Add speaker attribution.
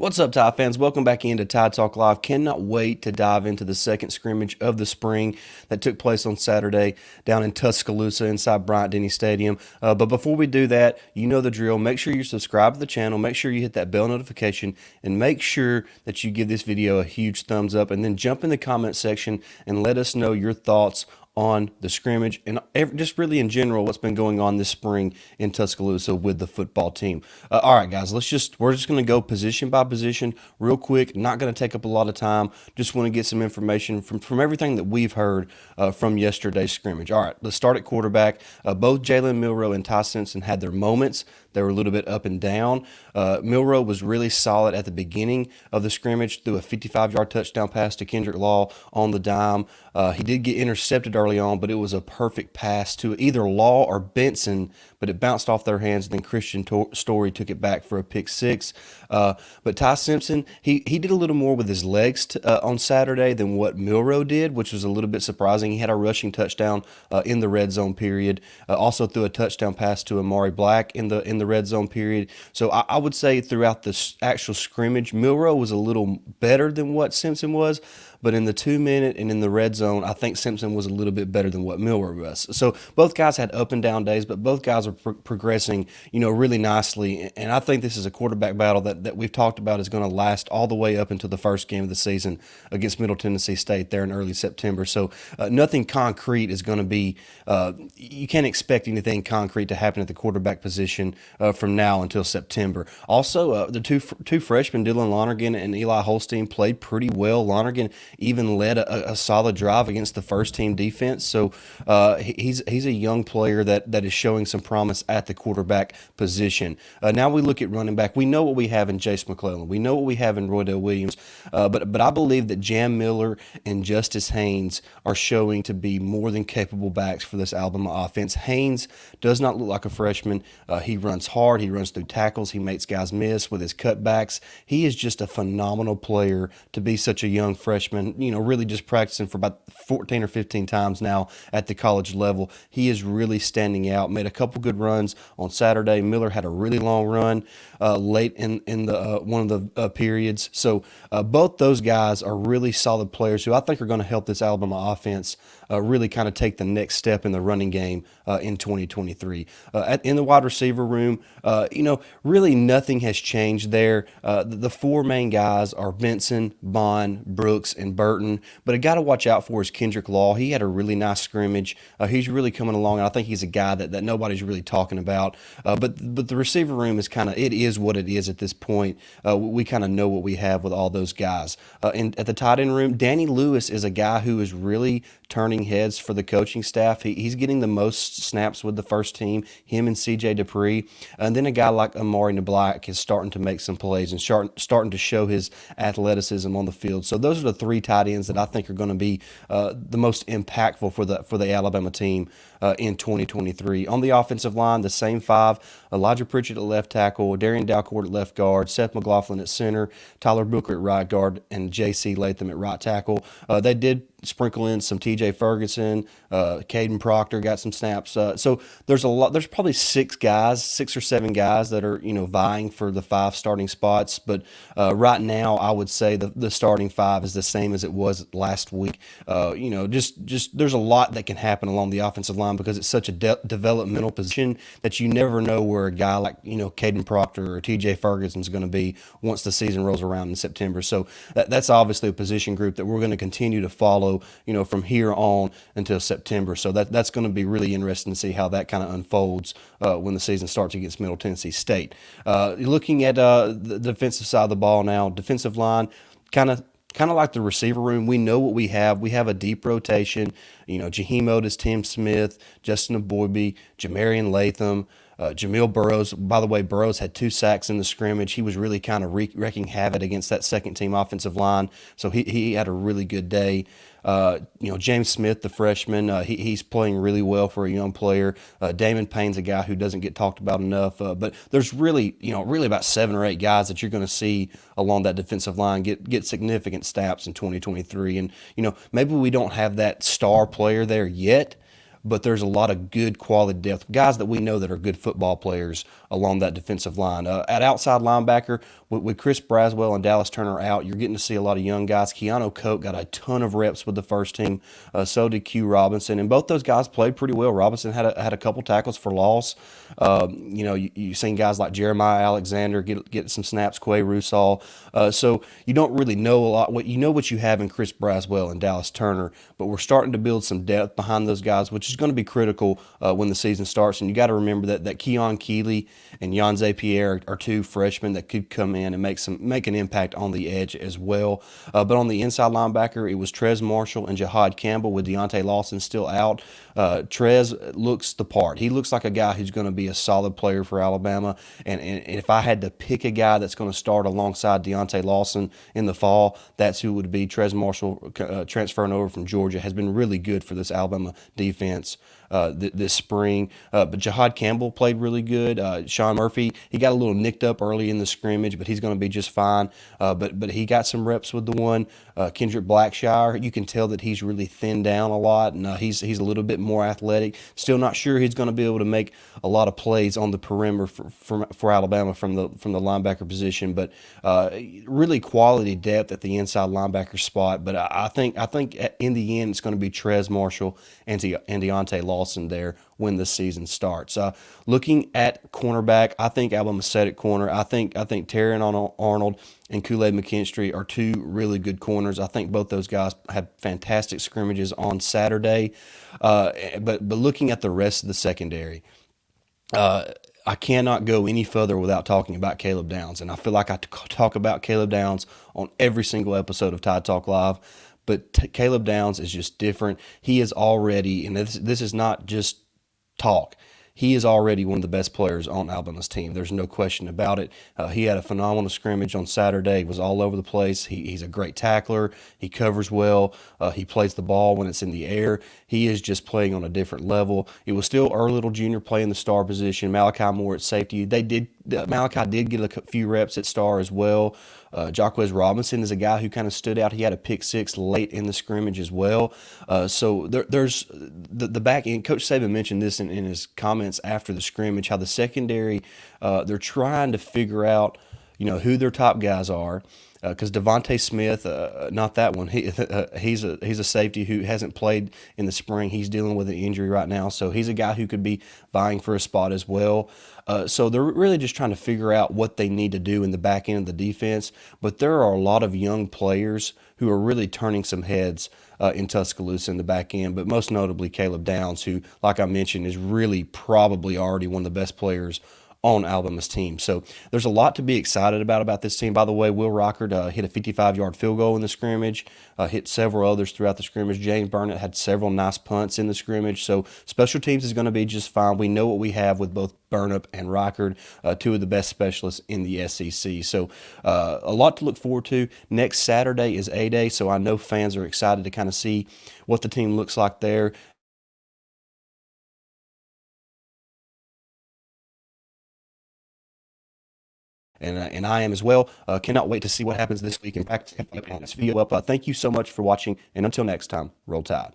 Speaker 1: What's up, Tide fans? Welcome back into Tide Talk Live. Cannot wait to dive into the second scrimmage of the spring that took place on Saturday down in Tuscaloosa inside Bryant-Denny Stadium. But before we do that, you know the drill. Make sure you subscribe to the channel. Make sure you hit that bell notification. And make sure that you give this video a huge thumbs up. And then jump in the comment section and let us know your thoughts on the scrimmage and just really in general what's been going on this spring in Tuscaloosa with the football team. All right, guys, we're just going to go position by position real quick. Not going to take up a lot of time. Just want to get some information from everything that we've heard from yesterday's scrimmage. All right, let's start at quarterback. Both Jalen Milroe and Ty Simpson had their moments. They were a little bit up and down. Milroe was really solid at the beginning of the scrimmage, threw a 55-yard touchdown pass to Kendrick Law on the dime. He did get intercepted early on, but it was a perfect pass to either Law or Benson, but it bounced off their hands, and then Christian Story took it back for a pick six. But Ty Simpson, he did a little more with his legs on Saturday than what Milroe did, which was a little bit surprising. He had a rushing touchdown in the red zone period. Also threw a touchdown pass to Amari Black in the red zone period. So I would say throughout the actual scrimmage, Milroe was a little better than what Simpson was. But in the 2-minute and in the red zone, I think Simpson was a little bit better than what Milroe was. So both guys had up and down days, but both guys are progressing, really nicely. And I think this is a quarterback battle that we've talked about is going to last all the way up until the first game of the season against Middle Tennessee State there in early September. So nothing concrete is going to be, you can't expect anything concrete to happen at the quarterback position from now until September. Also, the two freshmen, Dylan Lonergan and Eli Holstein, played pretty well. Lonergan even led a solid drive against the first team defense. So he's a young player that is showing some promise at the quarterback position. Now we look at running back. We know what we have in Jace McClellan. We know what we have in Roydell Williams. But I believe that Jam Miller and Justice Haynes are showing to be more than capable backs for this Alabama offense. Haynes does not look like a freshman. He runs hard. He runs through tackles. He makes guys miss with his cutbacks. He is just a phenomenal player to be such a young freshman. Really just practicing for about 14 or 15 times now at the college level. He is really standing out. Made a couple good runs on Saturday. Miller had a really long run late in the one of the periods. So both those guys are really solid players who I think are going to help this Alabama offense really kind of take the next step in the running game in 2023. In the wide receiver room, really nothing has changed there. The four main guys are Benson, Bond, Brooks, and Burton. But a guy to watch out for is Kendrick Law. He had a really nice scrimmage. He's really coming along, and I think he's a guy that nobody's really talking about. But the receiver room is it is what it is at this point. We kind of know what we have with all those guys. And at the tight end room, Danny Lewis is a guy who is really turning heads for the coaching staff. He's getting the most snaps with the first team, him and C.J. Dupree. And then a guy like Amari Black is starting to make some plays and starting to show his athleticism on the field. So those are the three tight ends that I think are going to be the most impactful for the Alabama team in 2023. On the offensive line, the same five: Elijah Pritchett at left tackle, Darian Dalcourt at left guard, Seth McLaughlin at center, Tyler Booker at right guard, and J.C. Latham at right tackle. They did sprinkle in some T.J. Ferguson, Caden Proctor got some snaps. So there's a lot. There's probably six or seven guys that are vying for the 5 starting spots. But right now, I would say the starting 5 is the same as it was last week. Just there's a lot that can happen along the offensive line because it's such a developmental position that you never know where a guy like Caden Proctor or T.J. Ferguson is going to be once the season rolls around in September. So that's obviously a position group that we're going to continue to follow from here on until September. So that's going to be really interesting to see how that kind of unfolds when the season starts against Middle Tennessee State. Looking at the defensive side of the ball now, defensive line, kind of like the receiver room. We know what we have. We have a deep rotation. Jaheim Otis, Tim Smith, Justin Aboybe, Jamarian Latham, Jamil Burrows. By the way, Burrows had 2 sacks in the scrimmage. He was really kind of wreaking havoc against that second-team offensive line. So he had a really good day. James Smith, the freshman, he's playing really well for a young player. Damon Payne's a guy who doesn't get talked about enough. But there's really about 7 or 8 guys that you're going to see along that defensive line get significant snaps in 2023. And maybe we don't have that star player there yet. but there's a lot of good quality depth, guys that we know that are good football players along that defensive line. At outside linebacker, with Chris Braswell and Dallas Turner out, you're getting to see a lot of young guys. Keanu Coke got a ton of reps with the first team. So did Q Robinson, and both those guys played pretty well. Robinson had a couple tackles for loss. You've seen guys like Jeremiah Alexander get some snaps, Quay Rusall. So you don't really know a lot. What you have in Chris Braswell and Dallas Turner, but we're starting to build some depth behind those guys, which is going to be critical when the season starts. And you got to remember that Keon Keeley and Jan Pierre are two freshmen that could come in and make an impact on the edge as well. But on the inside linebacker, it was Trez Marshall and Jahad Campbell with Deontay Lawson still out. Trez looks the part. He looks like a guy who's going to be a solid player for Alabama. And if I had to pick a guy that's going to start alongside Deontay Lawson in the fall, that's who it would be. Trez Marshall, transferring over from Georgia, has been really good for this Alabama defense this spring. But Jahad Campbell played really good. Sean Murphy, he got a little nicked up early in the scrimmage, but he's going to be just fine. But he got some reps with the one. Kendrick Blackshire, you can tell that he's really thinned down a lot, and he's a little bit more athletic. Still not sure he's going to be able to make a lot of plays on the perimeter for Alabama from the linebacker position, but really quality depth at the inside linebacker spot. But I think in the end it's going to be Trez Marshall and Deontay Lawson there when the season starts. Looking at cornerback, I think Alabama set at corner. I think Terrion Arnold and Kool-Aid McKinstry are two really good corners. I think both those guys had fantastic scrimmages on Saturday. But looking at the rest of the secondary, I cannot go any further without talking about Caleb Downs. And I feel like I talk about Caleb Downs on every single episode of Tide Talk Live. But Caleb Downs is just different. He is already, and this is not just talk, he is already one of the best players on Alabama's team. There's no question about it. He had a phenomenal scrimmage on Saturday. He was all over the place. He's a great tackler. He covers well. He plays the ball when it's in the air. He is just playing on a different level. It was still Earl Little Jr. playing the star position. Malachi Moore at safety. Malachi did get a few reps at star as well. Jacquez Robinson is a guy who kind of stood out. He had a pick six late in the scrimmage as well. So there's the back end. Coach Saban mentioned this in his comments after the scrimmage, how the secondary, they're trying to figure out, who their top guys are. Because Devontae Smith, not that one. He's a safety who hasn't played in the spring. He's dealing with an injury right now, so he's a guy who could be vying for a spot as well. So they're really just trying to figure out what they need to do in the back end of the defense. But there are a lot of young players who are really turning some heads in Tuscaloosa in the back end. But most notably Caleb Downs, who, like I mentioned, is really probably already one of the best players on Alabama's team. So there's a lot to be excited about this team. By the way, Will Rockard hit a 55-yard field goal in the scrimmage, hit several others throughout the scrimmage. James Burnett had several nice punts in the scrimmage. So special teams is going to be just fine. We know what we have with both Burnett and Rockard, two of the best specialists in the SEC. So a lot to look forward to. Next Saturday is A-Day, so I know fans are excited to kind of see what the team looks like there. And I am as well. Cannot wait to see what happens this week in practice. This video up. Thank you so much for watching, and until next time, roll tide.